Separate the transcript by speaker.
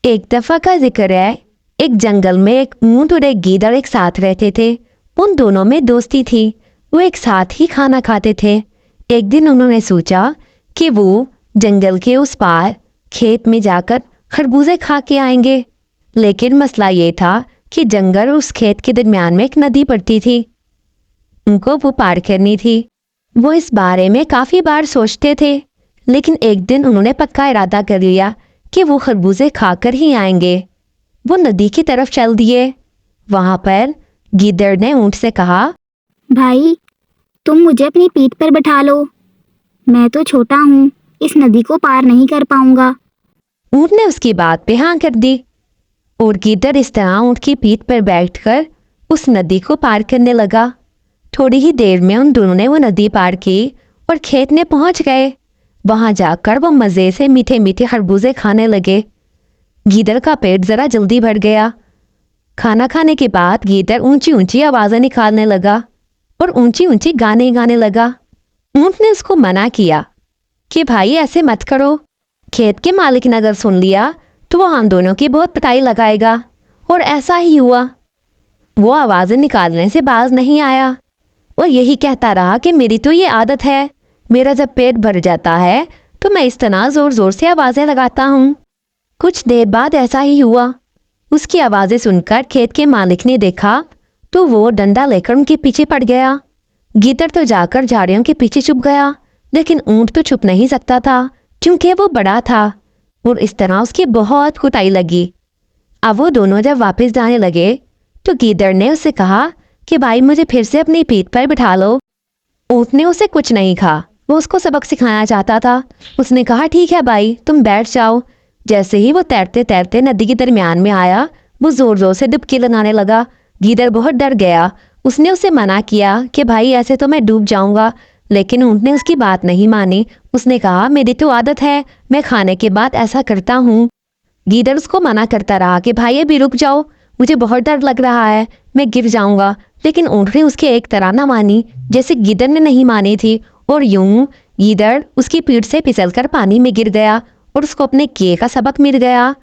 Speaker 1: एक दफा का जिक्र है। एक जंगल में एक ऊंट और एक गीदड़ एक साथ रहते थे। उन दोनों में दोस्ती थी। वो एक साथ ही खाना खाते थे। एक दिन उन्होंने सोचा कि वो जंगल के उस पार खेत में जाकर खरबूजे खा के आएंगे। लेकिन मसला ये था कि जंगल और उस खेत के दरमियान में एक नदी पड़ती थी। उनको वो पार करनी थी। वो इस बारे में काफी बार सोचते थे, लेकिन एक दिन उन्होंने पक्का इरादा कर लिया कि वो खरबूजे खाकर ही आएंगे। वो नदी की तरफ चल दिए। वहां पर गीदड़ ने ऊंट से कहा,
Speaker 2: भाई, तुम मुझे अपनी पीठ पर बैठा लो। मैं तो छोटा हूँ, इस नदी को पार नहीं कर पाऊंगा।
Speaker 1: ऊंट ने उसकी बात पे हाँ कर दी और गीदड़ इस तरह ऊंट की पीठ पर बैठकर उस नदी को पार करने लगा। थोड़ी ही देर में उन दोनों ने वो नदी पार की और खेत में पहुंच गए। वहां जाकर वो मजे से मीठे मीठे खरबूजे खाने लगे। गीदड़ का पेट जरा जल्दी भर गया। खाना खाने के बाद गीदड़ ऊंची ऊंची आवाजें निकालने लगा और ऊंची ऊंची गाने गाने लगा। ऊंट ने उसको मना किया कि भाई ऐसे मत करो। खेत के मालिक ने अगर सुन लिया तो वो हम दोनों की बहुत पिटाई लगाएगा। और ऐसा ही हुआ। वो आवाजें निकालने से बाज नहीं आया और यही कहता रहा कि मेरी तो ये आदत है। मेरा जब पेट भर जाता है तो मैं इस तरह जोर जोर से आवाजें लगाता हूँ। कुछ देर बाद ऐसा ही हुआ। उसकी आवाजें सुनकर खेत के मालिक ने देखा तो वो डंडा लेकर उनके पीछे पड़ गया। गीदड़ तो जाकर झाड़ियों के पीछे छुप गया, लेकिन ऊंट तो छुप नहीं सकता था क्योंकि वो बड़ा था और इस तरह उसकी बहुत कुटाई लगी। अब वो दोनों जब वापस जाने लगे तो गीदड़ ने उससे कहा कि भाई मुझे फिर से अपनी पीठ पर बिठा लो। ऊंट ने उसे कुछ नहीं कहा। वो उसको सबक सिखाना चाहता था। उसने कहा ठीक है भाई, तुम बैठ जाओ। जैसे ही वो तैरते तैरते नदी के दरमियान में आया, वो जोर जोर से डुबकी लगाने लगा। गीदड़ बहुत डर गया। उसने उसे मना किया कि भाई ऐसे तो मैं डूब जाऊंगा, लेकिन ऊंट ने उसकी बात नहीं मानी। उसने कहा मेरी तो आदत है, मैं खाने के बाद ऐसा करता हूँ। गीदड़ उसको मना करता रहा कि भाई अभी रुक जाओ, मुझे बहुत डर लग रहा है, मैं गिर जाऊंगा। लेकिन ऊंट ने उसकी एक तरह ना मानी जैसे गीदड़ ने नहीं मानी थी और यूं गीदड़ उसकी पीठ से फिसलकर पानी में गिर गया और उसको अपने किए का सबक मिल गया।